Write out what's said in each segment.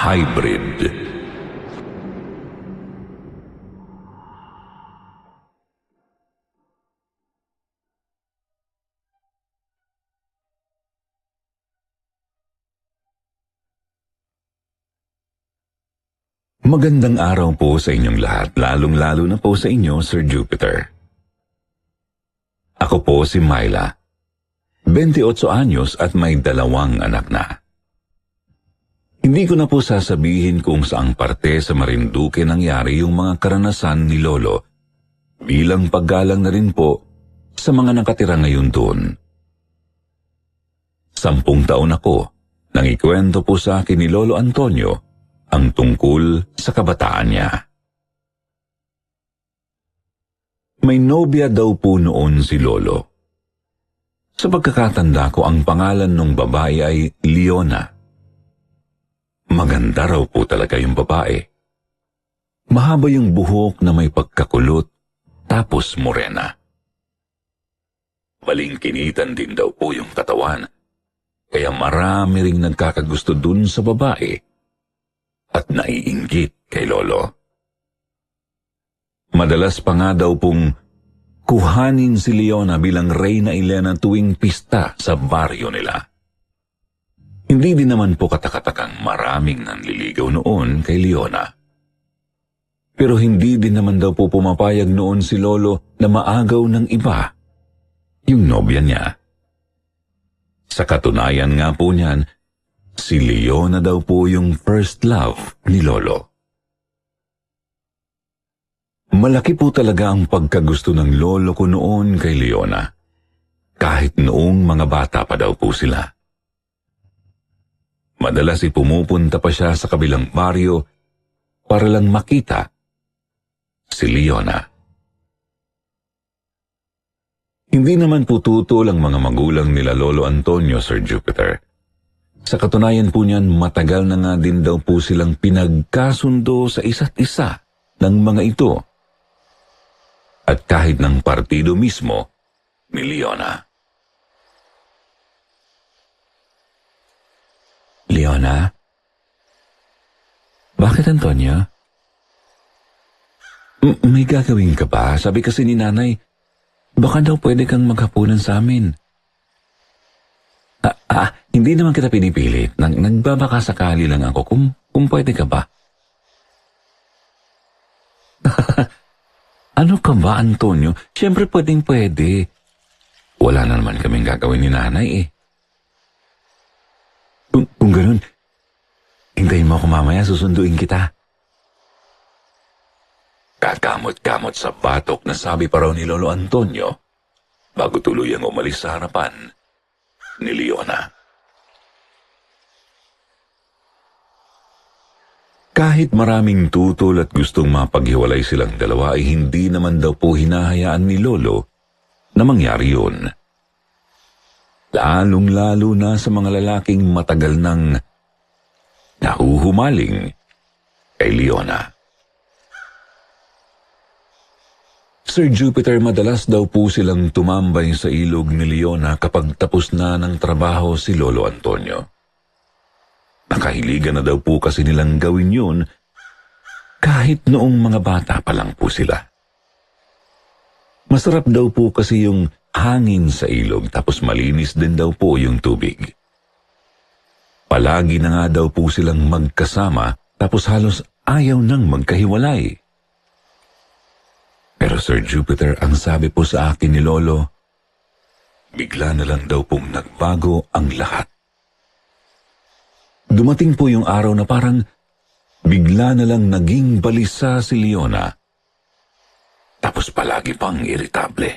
Hybrid. Magandang araw po sa inyong lahat, lalong-lalo na po sa inyo, Sir Jupiter. Ako po si Myla, 28 anyos at may 2 anak na. Hindi ko na po sasabihin kung saang parte sa Marinduque nangyari yung mga karanasan ni Lolo, bilang paggalang na rin po sa mga nakatira ngayon doon. 10 taon ako nang ikwento po sa akin ni Lolo Antonio ang tungkol sa kabataan niya. May nobya daw po noon si Lolo. Sa pagkakatanda ko, ang pangalan ng babae ay Leona. Maganda raw po talaga yung babae. Mahaba yung buhok na may pagkakulot, tapos morena. Malingkinitan din daw po yung katawan, kaya marami ring nagkakagusto dun sa babae at naiinggit kay Lolo. Madalas pa nga daw pong kuhanin si Leona bilang Reyna Elena tuwing pista sa baryo nila. Hindi din naman po katakatakang maraming nanliligaw noon kay Leona. Pero hindi din naman daw po pumapayag noon si Lolo na maagaw ng iba yung nobya niya. Sa katunayan nga po niyan, si Leona daw po yung first love ni Lolo. Malaki po talaga ang pagkagusto ng lolo ko noon kay Leona, kahit noong mga bata pa daw po sila. Madalas pumupunta pa siya sa kabilang baryo para lang makita si Leona. Hindi naman po tutol ang mga magulang nila Lolo Antonio, Sir Jupiter. Sa katunayan po niyan, matagal na nga din daw po silang pinagkasundo sa isa't isa ng mga ito. At kahit ng partido mismo ni Leona. Leona? Bakit, Antonio? May gagawin ka ba? Sabi kasi ni nanay, baka daw pwede kang maghapunan sa amin. Hindi naman kita pinipilit. Nagbabaka sakali lang ako kung pwede ka ba. Ano ka ba, Antonio? Siyempre pwedeng-pwede. Wala na naman kaming gagawin ni nanay eh. Kung ganun, hintayin mo ako mamaya, susunduin kita. Kakamot-kamot sa batok na sabi pa raw ni Lolo Antonio bago tuluyang umalis sa harapan ni Leona. Kahit maraming tutol at gustong mapaghiwalay silang dalawa ay hindi naman daw po hinahayaan ni Lolo na mangyari yun. Lalong-lalo na sa mga lalaking matagal nang nahuhumaling kay Leona. Sir Jupiter, madalas daw po silang tumambay sa ilog ni Leona kapag tapos na ng trabaho si Lolo Antonio. Nakahiligan na daw po kasi nilang gawin yun kahit noong mga bata pa lang po sila. Masarap daw po kasi yung hangin sa ilog tapos malinis din daw po yung tubig. Palagi na nga daw po silang magkasama tapos halos ayaw nang magkahiwalay. Pero Sir Jupiter, ang sabi po sa akin ni Lolo, bigla na lang daw pong nagbago ang lahat. Dumating po yung araw na parang bigla na lang naging balisa si Leona. Tapos palagi pang iritable.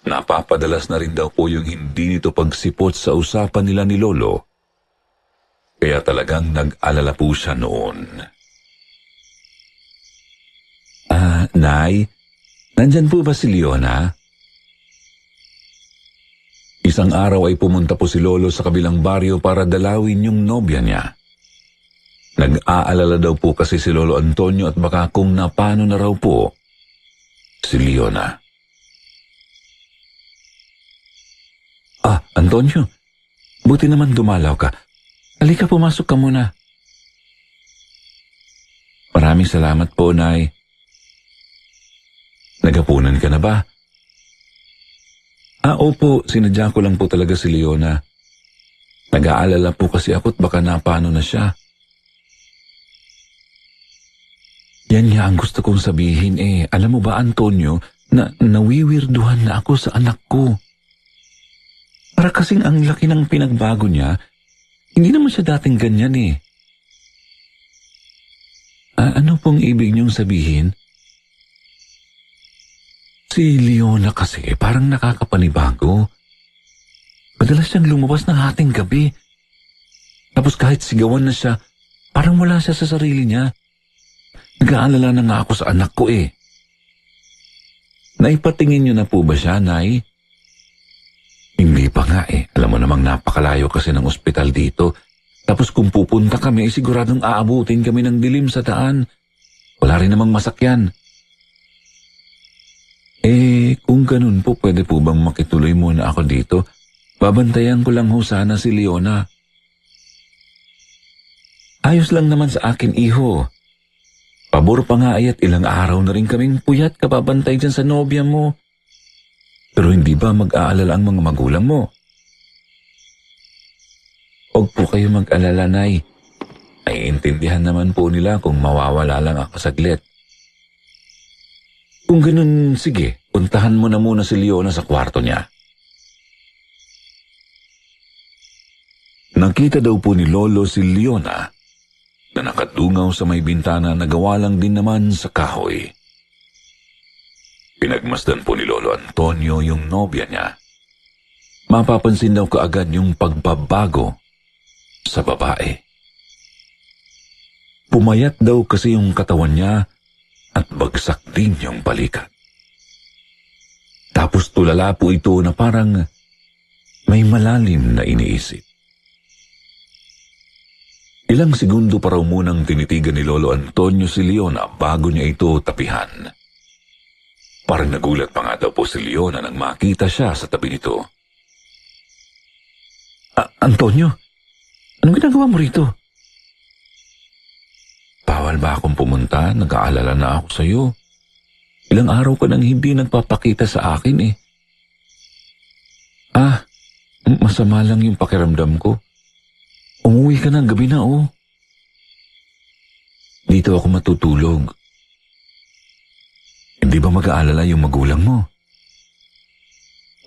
Napapadalas na rin daw po yung hindi nito pagsipot sa usapan nila ni Lolo. Kaya talagang nag-alala po siya noon. Nay, nandyan po ba si Leona? Isang araw ay pumunta po si Lolo sa kabilang baryo para dalawin yung nobya niya. Nag-aalala daw po kasi si Lolo Antonio at baka kung napano na raw po si Leona. Antonio, buti naman dumalaw ka. Halika, pumasok ka muna. Maraming salamat po, Nay. Naghapunan ka na ba? Opo, sinadya ko lang po talaga si Leona. Nag-aalala po kasi ako't baka napano na siya. Yan nga ang gusto kong sabihin Alam mo ba, Antonio, na nawiwirduhan na ako sa anak ko. Para kasing ang laki ng pinagbago niya, hindi naman siya dating ganyan Ano pong ibig niyong sabihin? Si Leona kasi parang nakakapanibago. Madalas siyang lumabas ng hating gabi. Tapos kahit sigawan na siya, parang wala siya sa sarili niya. Nag-aalala na nga ako sa anak ko Naipatingin niyo na po ba siya, Nay? Hindi pa nga Alam mo namang napakalayo kasi ng ospital dito. Tapos kung pupunta kami, siguradong aabutin kami ng dilim sa daan. Wala rin namang masakyan. Kung ganun po, pwede po bang makituloy muna ako dito? Babantayan ko lang ho sana si Leona. Ayos lang naman sa akin, iho. Pabor pa nga at ilang araw na rin kaming puyat kababantay dyan sa nobya mo. Pero hindi ba mag-aalala ang mga magulang mo? Huwag po kayo mag-alala, Nay. Naiintindihan naman po nila kung mawawala lang ako saglit. Kung ganun, sige, puntahan mo na muna si Leona sa kwarto niya. Nakita daw po ni Lolo si Leona na nakadungaw sa may bintana na gawa lang din naman sa kahoy. Pinagmasdan po ni Lolo Antonio yung nobya niya. Mapapansin daw kaagad yung pagbabago sa babae. Pumayat daw kasi yung katawan niya at bagsak din yung balikat. Tapos tulala po ito na parang may malalim na iniisip. Ilang segundo pa raw munang tinitigan ni Lolo Antonio si Leona bago niya ito tapihan. Parang nagulat pa nga daw po si Leona nang makita siya sa tabi nito. Antonio, anong ginagawa mo rito? Bawal ba akong pumunta? Nag-aalala na ako sa'yo. Ilang araw ka nang hindi nagpapakita sa akin Masama lang yung pakiramdam ko. Umuwi ka ng gabi na Dito ako matutulog. Hindi ba mag-aalala yung magulang mo?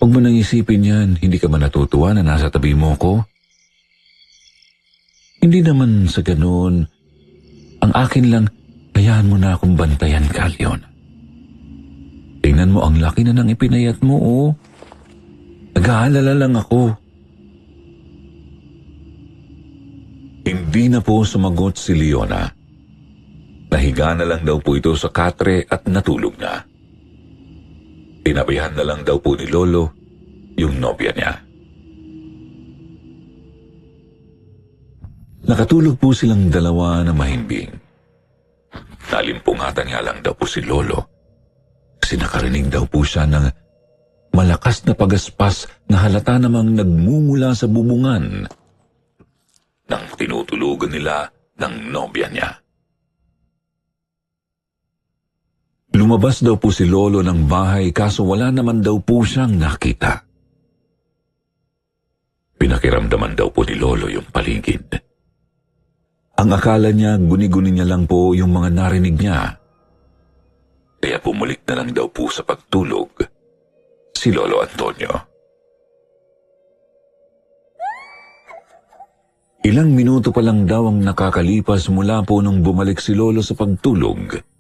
Huwag mo nang isipin yan. Hindi ka ba natutuwa na nasa tabi mo ko? Hindi naman sa ganun. Ang akin lang, hayaan mo na akong bantayan ka, Leon. Tingnan mo, ang laki na ng ipinayat mo, Nag-aalala lang ako. Hindi na po sumagot si Leona. Nahiga na lang daw po ito sa katre at natulog na. Tinabihan na lang daw po ni Lolo yung nobya niya. Nakatulog po silang dalawa na mahimbing. Nalimpungatan nga lang daw po si Lolo kasi nakarinig daw po siya ng malakas na pagaspas na halata namang nagmumula sa bubungan nang tinutulugan nila ng nobya niya. Lumabas daw po si Lolo ng bahay kaso wala naman daw po siyang nakita. Pinakiramdaman daw po ni Lolo yung paligid. Ang akala niya guni-guni niya lang po yung mga narinig niya. Kaya bumalik na lang daw po sa pagtulog si Lolo Antonio. Ilang minuto pa lang daw ang nakakalipas mula po nung bumalik si Lolo sa pagtulog.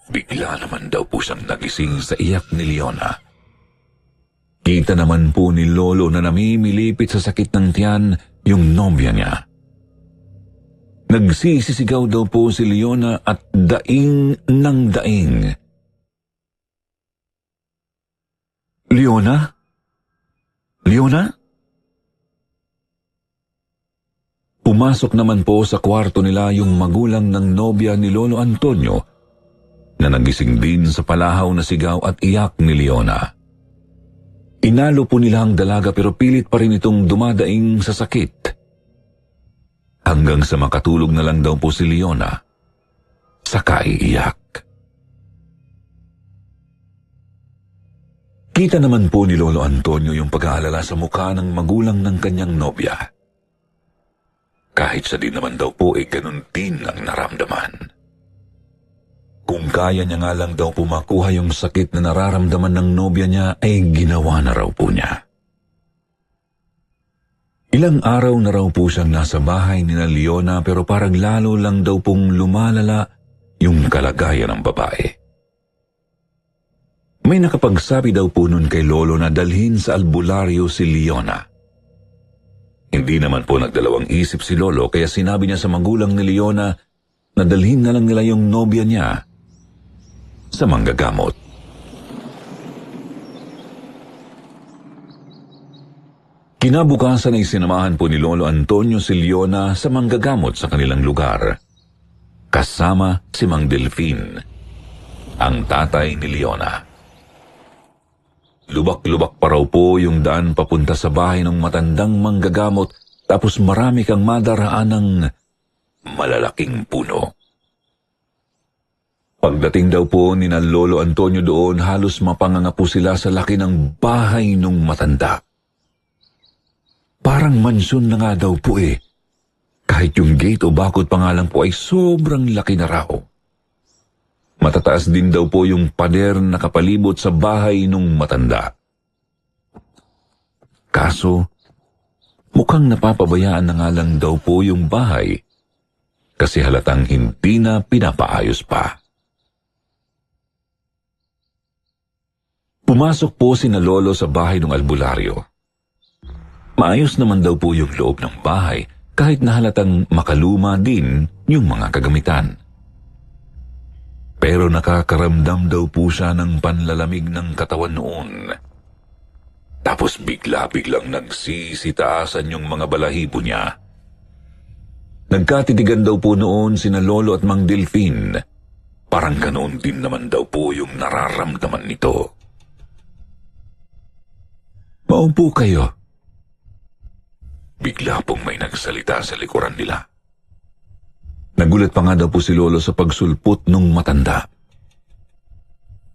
Bigla naman daw po siyang nagising sa iyak ni Leona. Kita naman po ni Lolo na namimilipit sa sakit ng tiyan yung nobya niya. Nagsisisigaw daw po si Leona at daing ng daing. Leona? Leona? Pumasok naman po sa kwarto nila yung magulang ng nobya ni Lolo Antonio na nagising din sa palahaw na sigaw at iyak ni Leona. Inalo po nila ang dalaga pero pilit pa rin itong dumadaing sa sakit. hanggang sa makatulog na lang daw po si Leona, saka iiyak. Kita naman po ni Lolo Antonio yung pag-aalala sa mukha ng magulang ng kanyang nobya. Kahit siya din naman daw po ganun din ang naramdaman. Kung kaya niya nga lang daw po makuha yung sakit na nararamdaman ng nobya niya ay ginawa na raw po niya. Ilang araw na raw po siyang nasa bahay ni Leona pero parang lalo lang daw pong lumalala yung kalagayan ng babae. May nakapagsabi daw po nun kay Lolo na dalhin sa albularyo si Leona. Hindi naman po nagdalawang isip si Lolo kaya sinabi niya sa magulang ni Leona na dalhin na lang nila yung nobya niya sa manggagamot. Kinabukasan ay sinamahan po ni Lolo Antonio si Leona sa manggagamot sa kanilang lugar. Kasama si Mang Delfin, ang tatay ni Leona. Lubak-lubak pa raw po yung daan papunta sa bahay ng matandang manggagamot tapos marami kang madaraan ng malalaking puno. Pagdating daw po ni na Lolo Antonio doon, halos mapanganga po sila sa laki ng bahay nung matanda. Parang mansyon na nga daw po kahit yung gate o bakod pa nga lang po ay sobrang laki na raw. Matataas din daw po yung pader na kapalibot sa bahay nung matanda. Kaso, mukhang napapabayaan na nga lang daw po yung bahay kasi halatang hindi na pinapaayos pa. Pumasok po sina Lolo sa bahay ng albularyo. Maayos naman daw po yung loob ng bahay kahit na halatang makaluma din yung mga kagamitan. Pero nakakaramdam daw po siya ng panlalamig ng katawan noon. Tapos bigla-biglang nagsisitaasan yung mga balahibo niya. Nagkatitigan daw po noon sina Lolo at Mang Delfin. Parang ganoon din naman daw po yung nararamdaman nito. Maupo kayo. Bigla pong may nagsalita sa likuran nila. Nagulat pa nga daw po si Lolo sa pagsulpot nung matanda.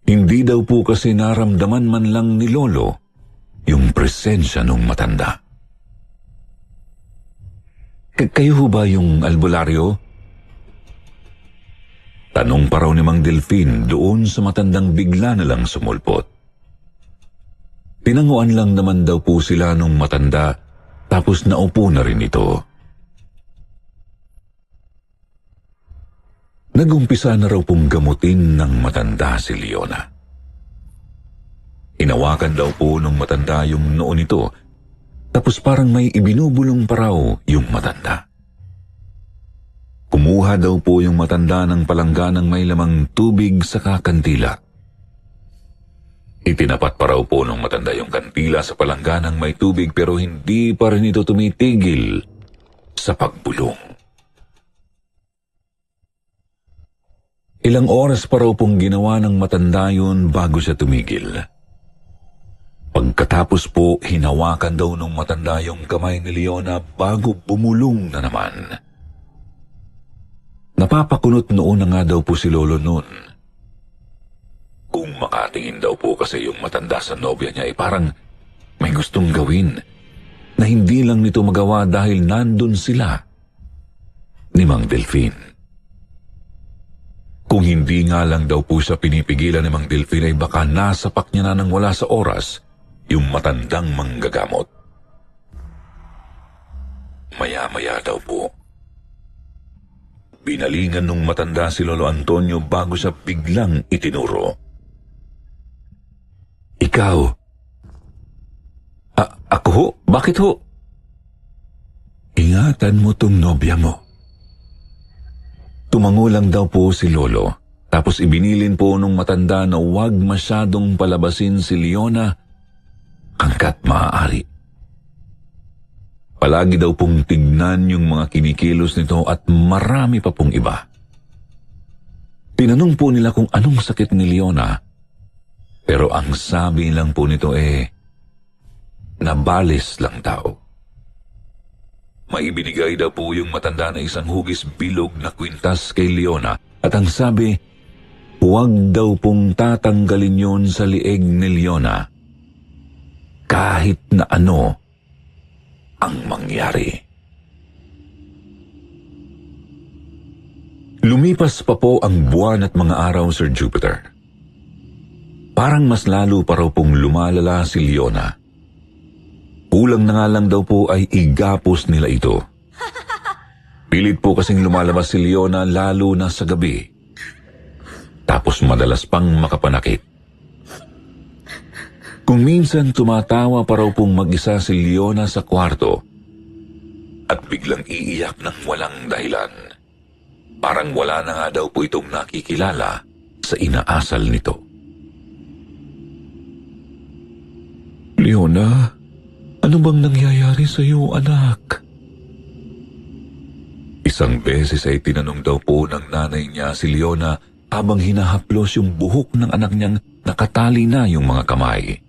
Hindi daw po kasi naramdaman man lang ni Lolo yung presensya nung matanda. Kayo ho ba yung albularyo? Tanong pa raw ni Mang Delfin doon sa matandang bigla na lang sumulpot. Tinanguan lang naman daw po sila nung matanda tapos naupo na rin ito. Nagumpisa na raw pong gamutin ng matanda si Leona. Inawakan daw po ng matanda yung noo nito, tapos parang may ibinubulong pa raw yung matanda. Kumuha daw po yung matanda ng palangganang may lamang tubig sa kantila. Itinapat pa raw po ng matanda yung kantila sa palangganang may tubig pero hindi pa rin ito tumitigil sa pagbulong. Ilang oras pa raw pong ginawa ng matanda yun bago siya tumigil. Pagkatapos po, hinawakan daw ng matanda yung kamay ni Leona bago bumulong na naman. Napapakunot noon na nga daw po si Lolo noon. Kung makatingin daw po kasi yung matanda sa nobya niya ay parang may gustong gawin na hindi lang nito magawa dahil nandun sila ni Mang Delfin. Kung hindi nga lang daw po siya pinipigilan ni Mang Delfin ay baka nasapak niya na nang wala sa oras yung matandang manggagamot. Maya-maya daw po, binalingan nung matanda si Lolo Antonio bago siya biglang itinuro. Ikaw? Ako ho? Bakit ho? Ingatan mo tong nobya mo. Tumango lang daw po si Lolo, tapos ibinilin po nung matanda na huwag masyadong palabasin si Leona hanggat maaari. Palagi daw pong tignan yung mga kinikilos nito at marami pa pong iba. Tinanong po nila kung anong sakit ni Leona, pero ang sabi lang po nito nabalis lang daw. maibinigay daw po yung matanda na isang hugis bilog na kwintas kay Leona at ang sabi, huwag daw pong tatanggalin yun sa lieg ni Leona kahit na ano ang mangyari. Lumipas pa po ang buwan at mga araw, Sir Jupiter. Parang mas lalo pa raw pong lumalala si Leona. Kulang na nga lang daw po ay igapos nila ito. Pilit po kasing lumalabas si Leona lalo na sa gabi. Tapos madalas pang makapanakit. Kung minsan tumatawa pa raw pong mag-isa si Leona sa kwarto at biglang iiyak ng walang dahilan. Parang wala na nga daw po itong nakikilala sa inaasal nito. Leona, ano bang nangyayari sa iyo, anak? Isang beses ay tinanong daw po ng nanay niya si Leona habang hinahaplos yung buhok ng anak niyang nakatali na yung mga kamay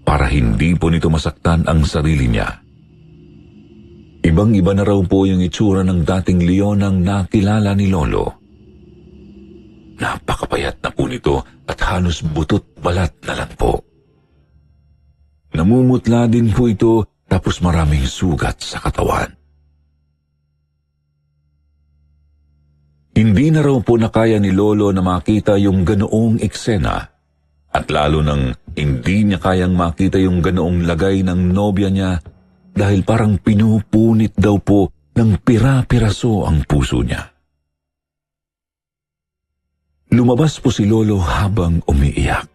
para hindi po nito masaktan ang sarili niya. Ibang-iba na raw po yung itsura ng dating Leonang nakilala ni Lolo. Napakapayat na po nito at halos butot balat na lang po. Namumutla din po ito tapos maraming sugat sa katawan. Hindi na raw po nakaya ni Lolo na makita yung ganoong eksena at lalo nang hindi niya kayang makita yung ganoong lagay ng nobya niya dahil parang pinupunit daw po ng pira-piraso ang puso niya. Lumabas po si Lolo habang umiiyak.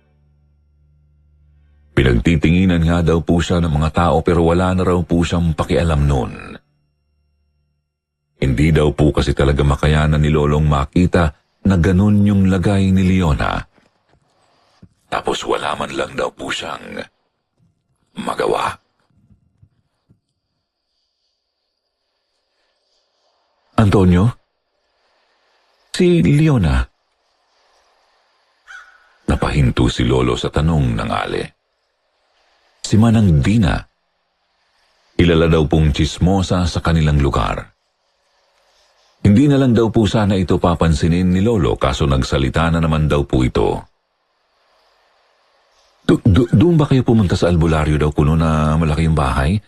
Pinagtitinginan nga daw po siya ng mga tao pero wala na raw po siyang pakialam noon. Hindi daw po kasi talaga makayanan ni Lolong makita na ganun yung lagay ni Leona. Tapos wala man lang daw po siyang magawa. Antonio? Si Leona? Napahinto si Lolo sa tanong ng ale. Si Manang Dina. Kilala daw pong tsismosa sa kanilang lugar. Hindi na lang daw po sana ito papansinin ni Lolo kaso nagsalita na naman daw po ito. Doon ba kayo pumunta sa albularyo daw kuno na malaki yung bahay?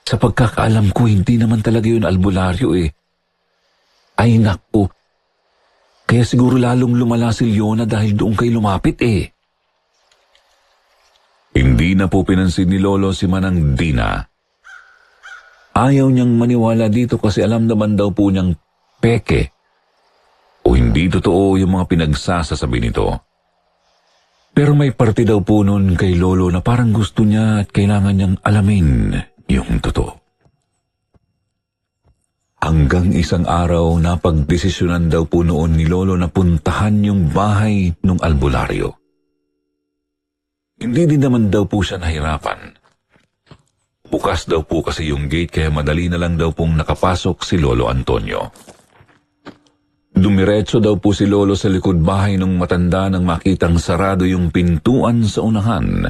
Sa pagkakaalam ko, hindi naman talaga yun albularyo eh. Ay naku, kaya siguro lalong lumala si Leona dahil doon kayo lumapit eh. Hindi na po pinansin ni Lolo si Manang Dina. Ayaw niyang maniwala dito kasi alam naman daw po niyang peke o hindi totoo yung mga pinagsasasabi nito. Pero may parte daw po nun kay Lolo na parang gusto niya at kailangan niyang alamin yung totoo. Hanggang isang araw napagdesisyonan daw po noon ni Lolo na puntahan yung bahay ng albularyo. Hindi din naman daw po siya nahirapan. Bukas daw po kasi yung gate kaya madali na lang daw pong nakapasok si Lolo Antonio. Dumiretso daw po si Lolo sa likod bahay ng matanda nang makitang sarado yung pintuan sa unahan.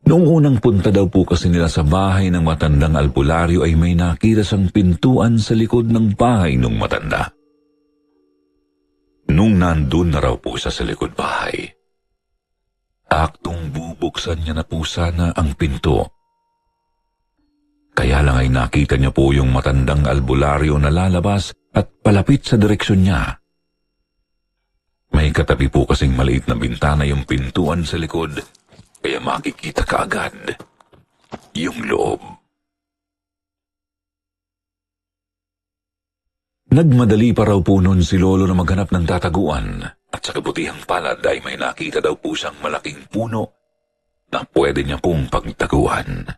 Noong unang punta daw po kasi nila sa bahay ng matandang albularyo ay may nakita siyang pintuan sa likod ng bahay ng matanda. Nung nandun na raw po siya sa likod bahay, aktong bubuksan niya na po sana ang pinto. Kaya lang ay nakita niya po yung matandang albularyo na lalabas at palapit sa direksyon niya. May katabi po kasing maliit na bintana yung pintuan sa likod, kaya makikita kaagad yung loob. Nagmadali pa raw po noon si Lolo na maghanap ng tataguan at sa kabutihang palad ay may nakita daw po siyang malaking puno na pwede niya pong pagtaguan.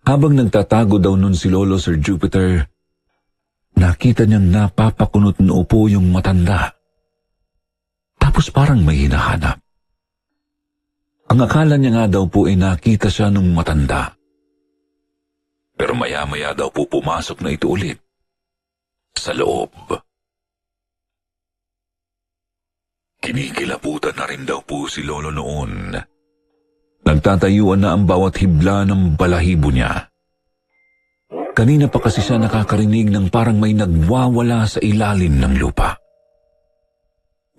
Habang nagtatago daw noon si Lolo, Sir Jupiter, nakita niyang napapakunot na upo yung matanda. Tapos parang may hinahanap. Ang akala niya nga daw po ay nakita siya nung matanda. Pero maya-maya daw po pumasok na ito ulit sa loob. Kinikilabutan na rin daw po si Lolo noon Nagtatayuan na ang bawat hibla ng balahibo niya. Kanina pa kasi siya nakakarinig ng parang may nagwawala sa ilalim ng lupa.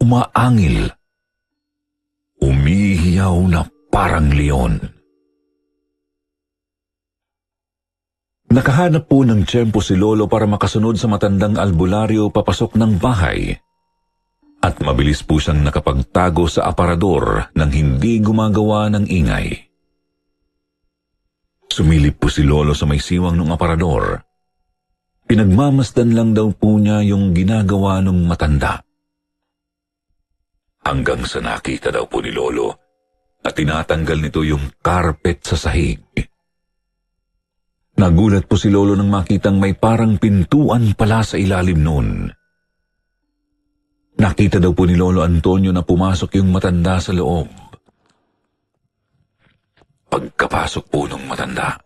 Umaangil. Umihiyaw na parang leon. Nakahanap po ng tiyempo si Lolo para makasunod sa matandang albularyo papasok ng bahay. At mabilis po siyang nakapagtago sa aparador nang hindi gumagawa ng ingay. Sumilip po si Lolo sa may siwang ng aparador. Pinagmamasdan lang daw po niya yung ginagawa ng matanda. Hanggang sa nakita daw po ni Lolo at tinatanggal nito yung carpet sa sahig. Nagulat po si Lolo nang makitang may parang pintuan pala sa ilalim noon. Nakita daw po ni Lolo Antonio na pumasok yung matanda sa loob. Pagkapasok po ng matanda,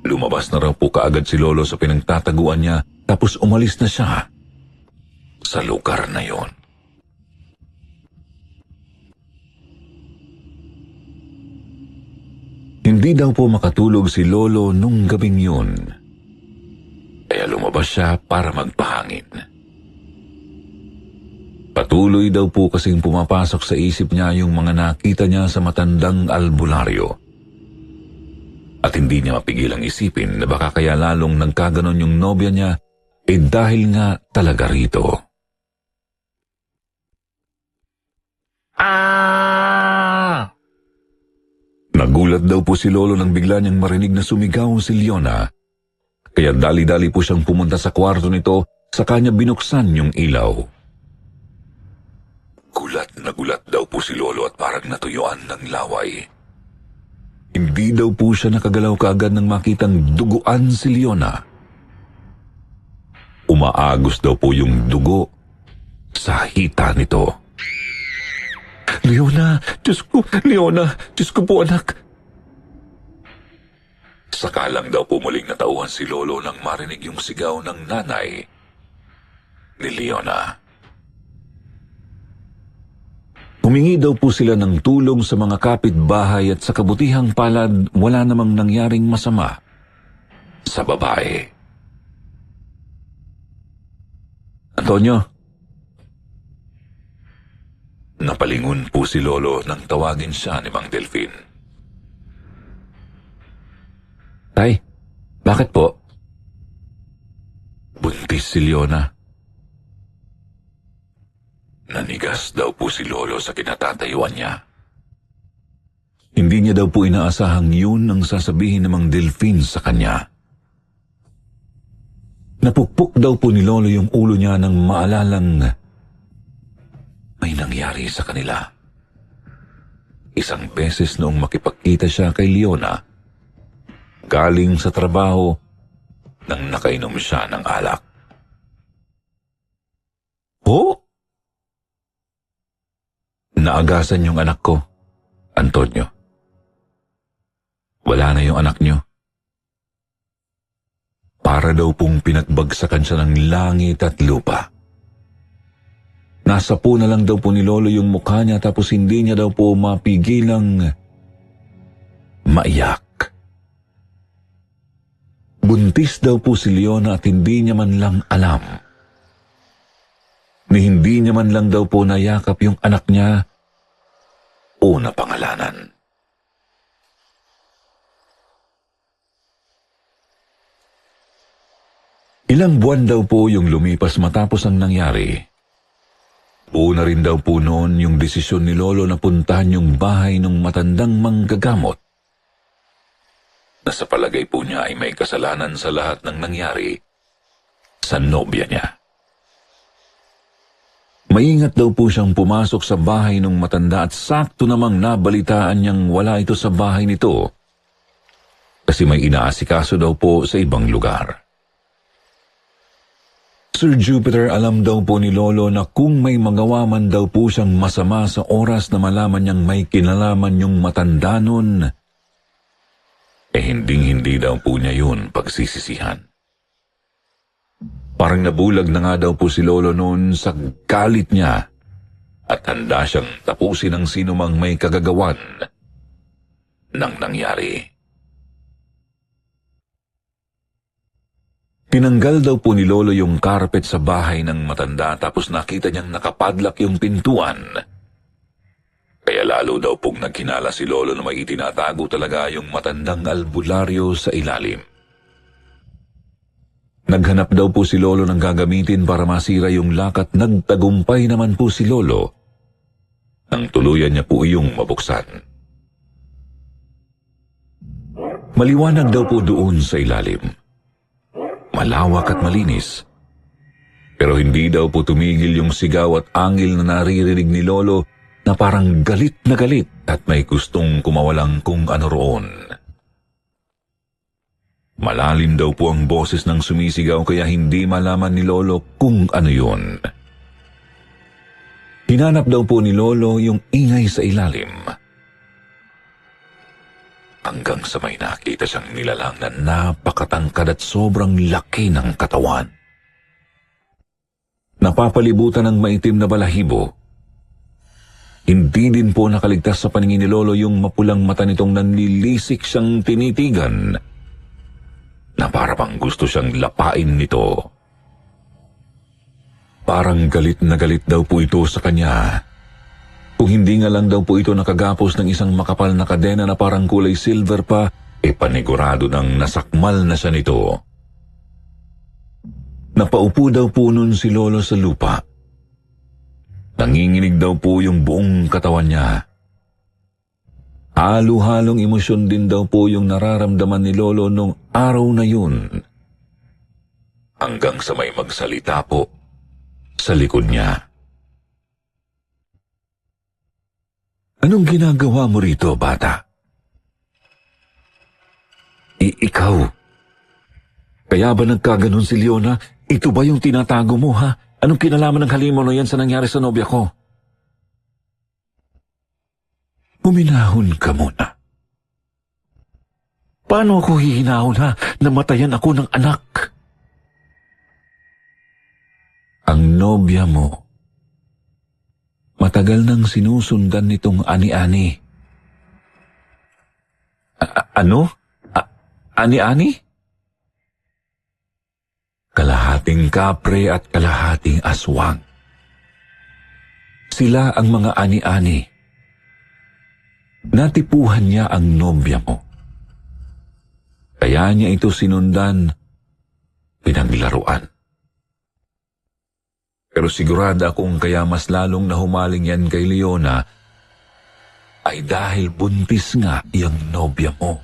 lumabas na raw po kaagad si Lolo sa pinagtataguan niya tapos umalis na siya sa lugar na yon. Hindi daw po makatulog si Lolo nung gabing yun. Kaya lumabas siya para magpahangin. Patuloy daw po kasing pumapasok sa isip niya yung mga nakita niya sa matandang albularyo. At hindi niya mapigilang isipin na baka kaya lalong nagkaganon yung nobya niya dahil nga talaga rito. Nagulat daw po si Lolo nang bigla niyang marinig na sumigaw si Leona. Kaya dali-dali po siyang pumunta sa kwarto nito, sa kanya binuksan yung ilaw. Gulat na gulat daw po si Lolo at parang natuyuan ng laway. Hindi daw po siya nakagalaw kaagad nang makitang duguan si Leona. Umaagos daw po yung dugo sa hita nito. Leona, Diyos ko, Leona, Diyos ko po anak. Sakalang daw po muling natauhan si Lolo nang marinig yung sigaw ng nanay ni Leona. Humingi daw po sila ng tulong sa mga kapitbahay at sa kabutihang palad wala namang nangyaring masama sa babae. Antonio? Napalingon po si Lolo nang tawagin siya ni Mang Delfin. Tay, bakit po? Buntis si Leona. Nanigas daw po si Lolo sa kinatatayuan niya. Hindi niya daw po inaasahang yun ang sasabihin ng Mang Delfin sa kanya. Napukpok daw po ni Lolo yung ulo niya nang maalalang may nangyari sa kanila. Isang beses noong makipagkita siya kay Leona, galing sa trabaho nang nakainom siya ng alak. Oh? Naagasan yung anak ko, Antonio. Wala na yung anak niyo. Para daw pong pinagbagsakan siya ng langit at lupa. Nasa po na lang daw po ni Lolo yung mukha niya tapos hindi niya daw po mapigilang maiyak. Buntis daw po si Leona at hindi niya man lang alam. Ni hindi niya man lang daw po nayakap yung anak niya o napangalanan. Ilang buwan daw po yung lumipas matapos ang nangyari. Una rin daw po noon yung desisyon ni Lolo na puntahan yung bahay ng matandang manggagamot na sa palagay po niya ay may kasalanan sa lahat ng nangyari sa nobya niya. Maingat daw po siyang pumasok sa bahay ng matanda at sakto namang nabalitaan niyang wala ito sa bahay nito kasi may inaasikaso daw po sa ibang lugar. Sir Jupiter, alam daw po ni Lolo na kung may magawa man daw po siyang masama sa oras na malaman niyang may kinalaman yung matanda nun, hinding-hindi daw po niya yun pagsisisihan. Parang nabulag na nga daw po si Lolo noon sa galit niya at handa siyang tapusin ang sinumang may kagagawan ng nangyari. Tinanggal daw po ni Lolo yung carpet sa bahay ng matanda tapos nakita niyang nakapadlak yung pintuan. Kaya lalo daw pong naghinala si Lolo na may itinatago talaga yung matandang albularyo sa ilalim. Naghanap daw po si Lolo ng gagamitin para masira yung lock at nagtagumpay naman po si Lolo nang tuluyan niya po iyong mabuksan. Maliwanag daw po doon sa ilalim. Malawak at malinis. Pero hindi daw po tumigil yung sigaw at angil na naririnig ni Lolo na parang galit na galit at may gustong kumawalang kung ano roon. Malalim daw po ang boses ng sumisigaw kaya hindi malaman ni Lolo kung ano yun. Hinanap daw po ni Lolo yung ingay sa ilalim. Hanggang sa may nakita siyang nilalang na napakatangkad at sobrang laki ng katawan. Napapalibutan ng maitim na balahibo. Hindi din po nakaligtas sa paningin ni Lolo yung mapulang mata nitong nanlilisik siyang tinitigan na para bang gusto siyang lapain nito. Parang galit na galit daw po ito sa kanya. Kung hindi nga lang daw po ito nakagapos ng isang makapal na kadena na parang kulay silver pa, panigurado ng nasakmal na siya nito. Napaupo daw po nun si Lolo sa lupa. Nanginginig daw po yung buong katawan niya. Halo-halong emosyon din daw po yung nararamdaman ni Lolo nung araw na yun. Hanggang sa may magsalita po sa likod niya. Anong ginagawa mo rito, bata? Ikaw. Kaya ba nagkaganon si Leona? Ito ba yung tinatago mo, ha? Anong kinalaman ng halimaw na yan sa nangyari sa nobya ko? Huminahon ka muna. Paano ako hihinahon, ha? Namatayan ako ng anak. Ang nobya mo, matagal nang sinusundan nitong ani-ani. Ano? Ani-ani? Kalahating kapre at kalahating aswang. Sila ang mga ani-ani. Natipuhan niya ang nobya mo. Kaya niya ito sinundan, pinaglaruan. Pero sigurado akong kaya mas lalong nahumaling yan kay Leona ay dahil buntis nga yung nobya mo.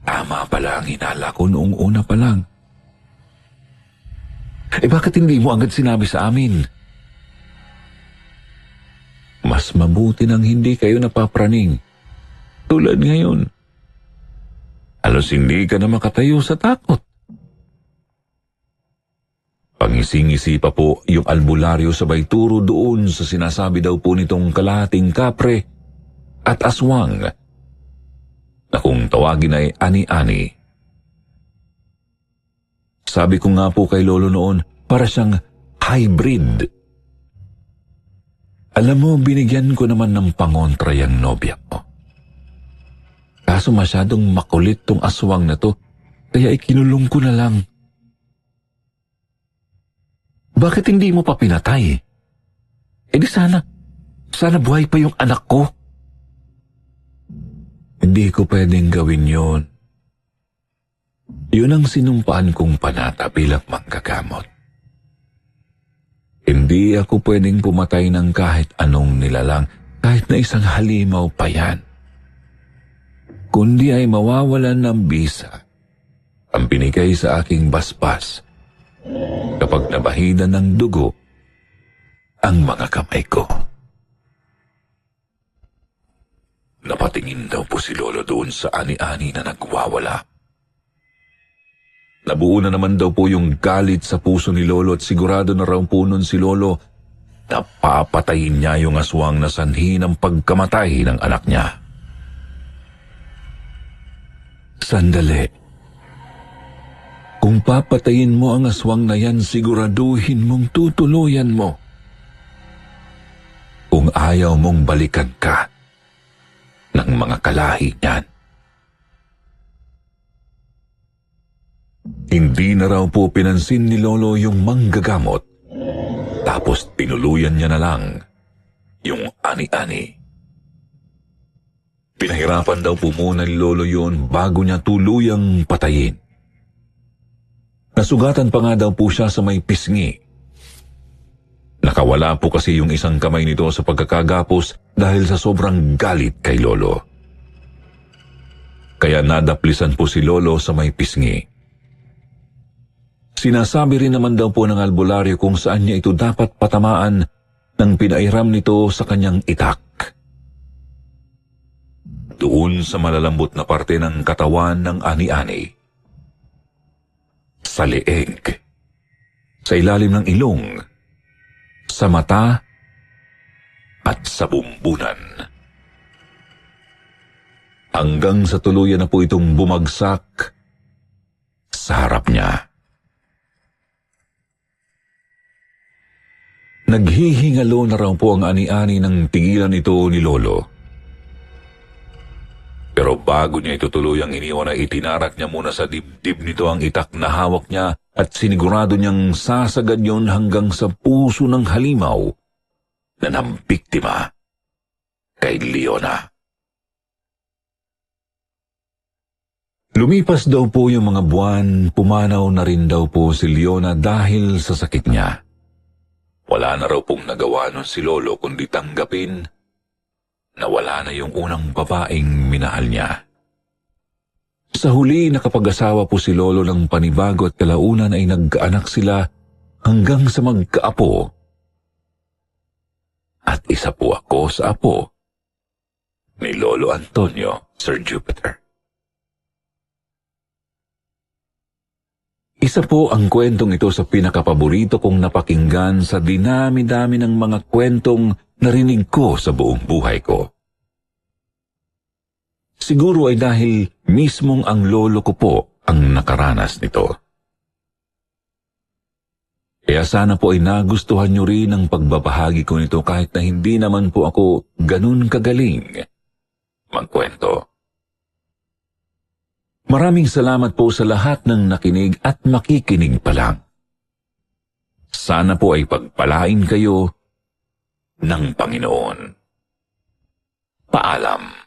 Tama pala ang hinala ko noong una pa lang. Bakit hindi mo agad sinabi sa amin? Mas mabuti nang hindi kayo napapraning. Tulad ngayon. Halos hindi ka na makatayo sa takot. Pangising-isi pa po yung albularyo sabay turo doon sa sinasabi daw po nitong kalahating kapre at aswang na kung tawagin ay ani-ani. Sabi ko nga po kay Lolo noon, para siyang hybrid. Alam mo, binigyan ko naman ng pangontra yung nobya ko. Kaso masyadong makulit tong aswang na to, kaya ikinulong ko na lang. Bakit hindi mo pa pinatay? Di sana buhay pa yung anak ko. Hindi ko pwedeng gawin yun. Yun ang sinumpaan kong panata bilang manggagamot. Hindi ako pwedeng pumatay ng kahit anong nilalang, kahit na isang halimaw pa yan. Kundi ay mawawalan ng bisa ang binigay sa aking basbas kapag nabahidan ng dugo ang mga kamay ko. Napatingin daw po si Lolo doon sa ani-ani na nagwawala. Nabuo na naman daw po yung galit sa puso ni Lolo at sigurado na raw po nun si Lolo na papatayin niya yung aswang na sanhi ng pagkamatay ng anak niya. Sandali. Kung papatayin mo ang aswang na yan, siguraduhin mong tutuluyan mo. Kung ayaw mong balikan ka, ng mga kalahi niyan. Hindi na raw po pinansin ni Lolo yung manggagamot, tapos tinuluyan niya na lang yung ani-ani. Pinahirapan daw po muna ni Lolo yun bago niya tuluyang patayin. Nasugatan pa nga daw po siya sa may pisngi. Nakawala po kasi yung isang kamay nito sa pagkakagapos dahil sa sobrang galit kay Lolo. Kaya nadaplisan po si Lolo sa may pisngi. Sinasabi rin naman daw po ng albularyo kung saan niya ito dapat patamaan nang pinairam nito sa kanyang itak. Doon sa malalambot na parte ng katawan ng ani-ani. Sa leeg, sa ilalim ng ilong, sa mata, at sa bumbunan. Hanggang sa tuluyan na po itong bumagsak sa harap niya. Naghihingalo na raw po ang ani-ani ng tigilan ito ni Lolo. Pero bago niya ito tuluyang iniwan ay itinarak niya muna sa dibdib nito ang itak na hawak niya at sinigurado niyang sasagad yon hanggang sa puso ng halimaw na nambiktima kay Leona. Lumipas daw po yung mga buwan, pumanaw na rin daw po si Leona dahil sa sakit niya. Wala na raw pong nagawa nun si Lolo kundi tanggapin na wala na yung unang babaeng minahal niya. Sa huli, nakapag-asawa po si Lolo ng panibago at kalaunan ay nagkaanak sila hanggang sa magkaapo. At isa po ako sa apo ni Lolo Antonio, Sir Jupiter. Isa po ang kwentong ito sa pinakapaborito kong napakinggan sa dinami-dami ng mga kwentong narinig ko sa buong buhay ko. Siguro ay dahil mismong ang lolo ko po ang nakaranas nito. Kaya sana po ay nagustuhan niyo rin ang pagbabahagi ko nito kahit na hindi naman po ako ganun kagaling magkwento. Maraming salamat po sa lahat ng nakinig at makikinig pa lang. Sana po ay pagpalain kayo ng Panginoon. Paalam.